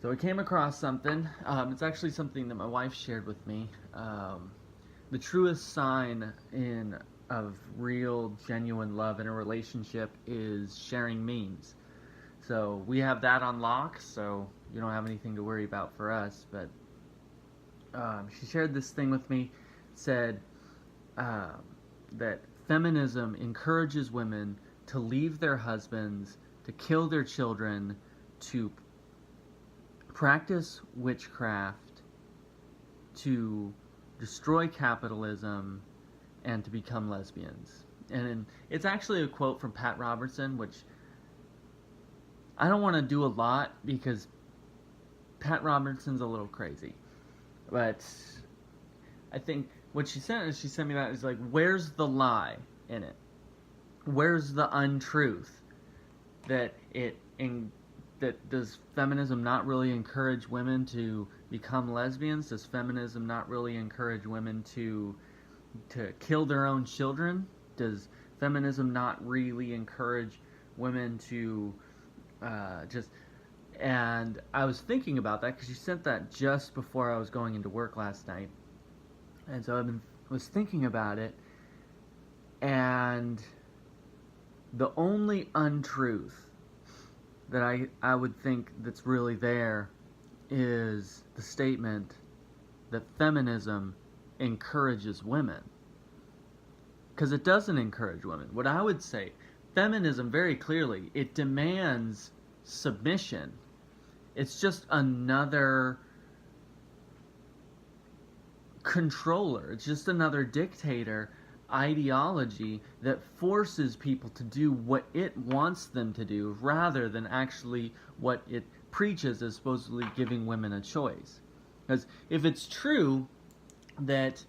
So I came across something. It's actually something that my wife shared with me. The truest sign in of real, genuine love in a relationship is sharing memes. So we have that on lock, so you don't have anything to worry about for us. But she shared this thing with me. Said um, that feminism encourages women to leave their husbands, to kill their children, to practice witchcraft, to destroy capitalism, and to become lesbians. And it's actually a quote from Pat Robertson, which I don't want to do a lot because Pat Robertson's a little crazy. But I think what she sent is she sent me that is like, where's the lie in it? Where's the untruth that it in that does feminism not really encourage women to become lesbians? Does feminism not really encourage women to kill their own children? Does feminism not really encourage women to just and I was thinking about that because she sent that just before I was going into work last night, and so was thinking about it, and the only untruth that I would think that's really there is the statement that feminism encourages women. Because it doesn't encourage women. What I would say, feminism very clearly, it demands submission. It's just another controller. It's just another dictator ideology that forces people to do what it wants them to do rather than actually what it preaches as supposedly giving women a choice. Because if it's true that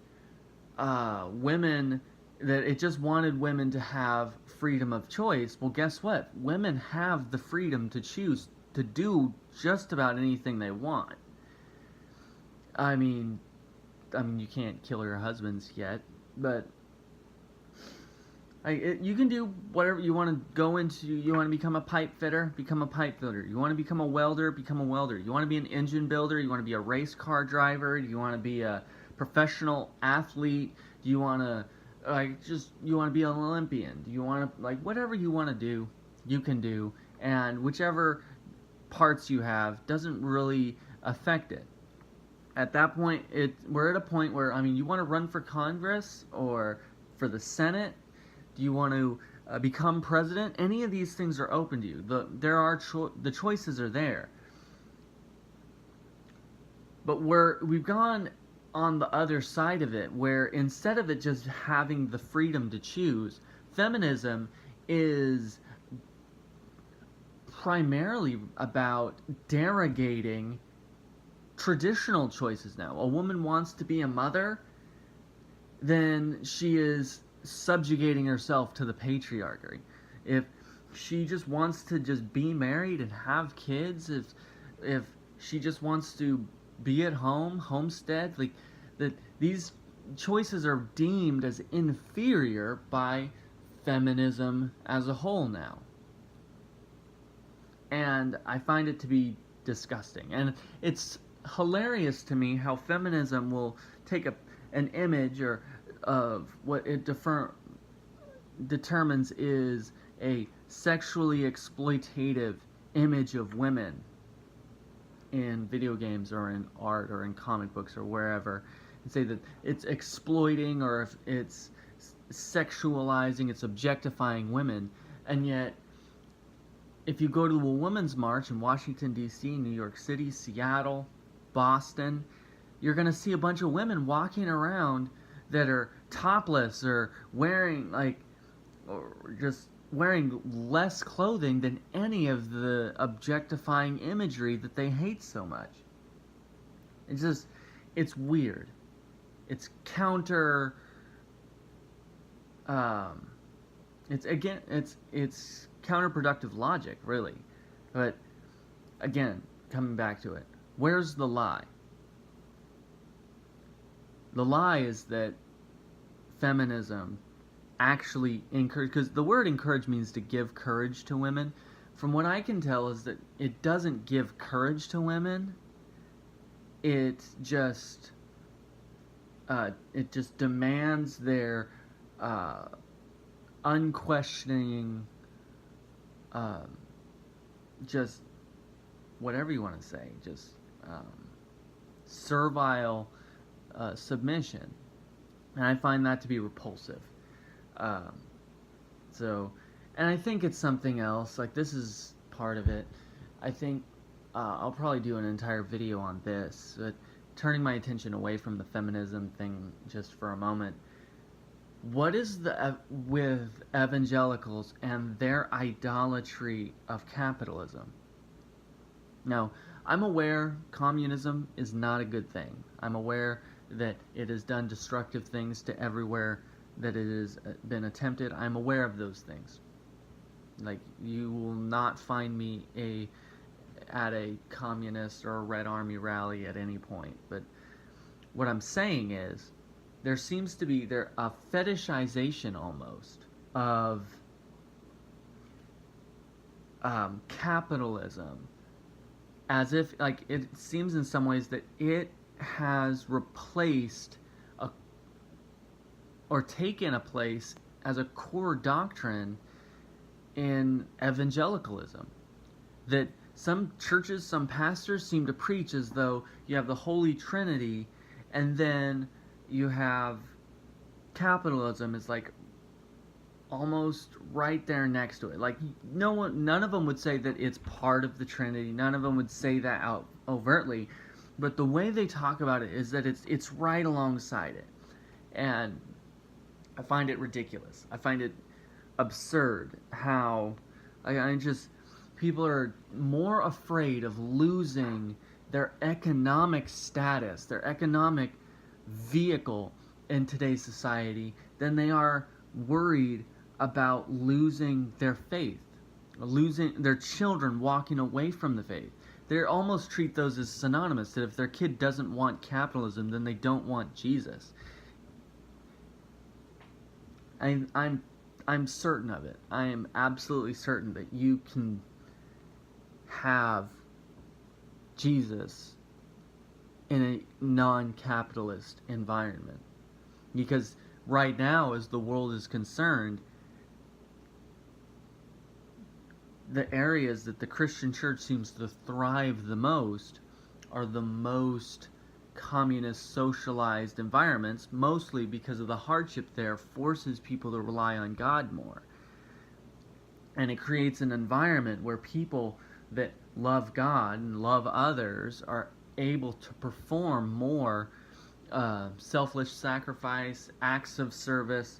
women that it just wanted women to have freedom of choice, well, guess what? Women have the freedom to choose to do just about anything they want. I mean, you can't kill your husbands yet, but you can do whatever you want to go into. You want to become a pipe fitter, become a pipe fitter. You want to become a welder, become a welder. You want to be an engine builder, you want to be a race car driver, you want to be a professional athlete, do you want to you want to be an Olympian, do you want to whatever you want to do, you can do, and whichever parts you have doesn't really affect it. At that point, we're at a point where you want to run for Congress or for the Senate. Do you want to become president? Any of these things are open to you. The choices are there. But we've gone on the other side of it, where instead of it just having the freedom to choose, feminism is primarily about derogating traditional choices now. A woman wants to be a mother, then she is subjugating herself to the patriarchy. If she just wants to just be married and have kids, if she just wants to be at home, homestead, these choices are deemed as inferior by feminism as a whole now. And I find it to be disgusting. And it's hilarious to me how feminism will take an image of what it determines is a sexually exploitative image of women in video games or in art or in comic books or wherever, and say that it's exploiting or if it's sexualizing, it's objectifying women. And yet, if you go to a women's march in Washington, D.C., New York City, Seattle, Boston, you're going to see a bunch of women walking around that are topless or wearing or just wearing less clothing than any of the objectifying imagery that they hate so much. It's weird. It's counter. It's counterproductive logic, really. But again, coming back to it, where's the lie? The lie is that feminism actually encourage, because the word encourage means to give courage to women, from what I can tell, is that it doesn't give courage to women. It just demands their unquestioning, just whatever you want to say, just servile submission, and I find that to be repulsive. Um, so, and I think it's something else. Like, this is part of it. I think I'll probably do an entire video on this, but turning my attention away from the feminism thing just for a moment. What is the with evangelicals and their idolatry of capitalism? Now, I'm aware communism is not a good thing. I'm aware that it has done destructive things to everywhere that it has been attempted. I'm aware of those things. Like, you will not find me at a communist or a Red Army rally at any point. But what I'm saying is, there seems to be a fetishization almost of capitalism, as if, like, it seems in some ways that it has replaced or taken a place as a core doctrine in evangelicalism. That some churches, some pastors seem to preach as though you have the Holy Trinity, and then you have capitalism is like almost right there next to it. Like, none of them would say that it's part of the Trinity. None of them would say that out overtly, but the way they talk about it is that it's right alongside it, and I find it ridiculous. I find it absurd how I just people are more afraid of losing their economic status, their economic vehicle in today's society, than they are worried about losing their faith, losing their children, walking away from the faith. They almost treat those as synonymous, that if their kid doesn't want capitalism, then they don't want Jesus. I'm certain of it. I am absolutely certain that you can have Jesus in a non-capitalist environment. Because right now, as the world is concerned, the areas that the Christian church seems to thrive the most are the most communist socialized environments, mostly because of the hardship there forces people to rely on God more. And it creates an environment where people that love God and love others are able to perform more selfless sacrifice, acts of service,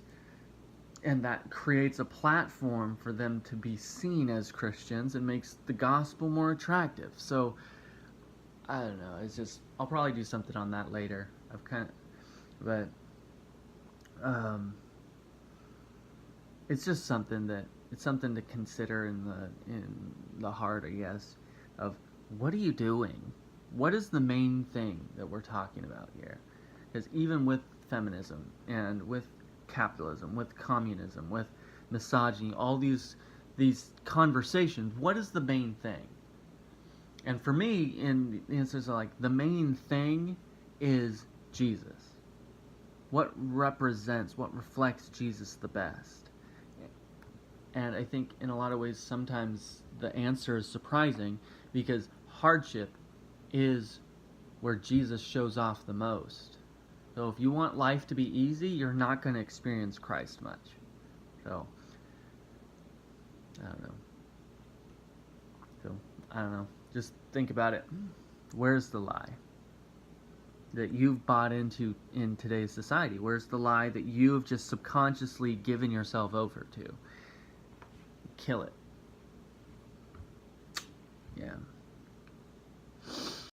and that creates a platform for them to be seen as Christians and makes the gospel more attractive. So I don't know, it's just, I'll probably do something on that later. It's just something to consider in the heart, I guess, of what are you doing? What is the main thing that we're talking about here? Because even with feminism and with capitalism, with communism, with misogyny, all these conversations, what is the main thing? And for me, in the instance of, like, the main thing is Jesus. What reflects Jesus the best? And I think in a lot of ways, sometimes the answer is surprising, because hardship is where Jesus shows off the most. So if you want life to be easy, you're not going to experience Christ much. So, I don't know. Just think about it. Where's the lie that you've bought into in today's society? Where's the lie that you have just subconsciously given yourself over to? Kill it. Yeah.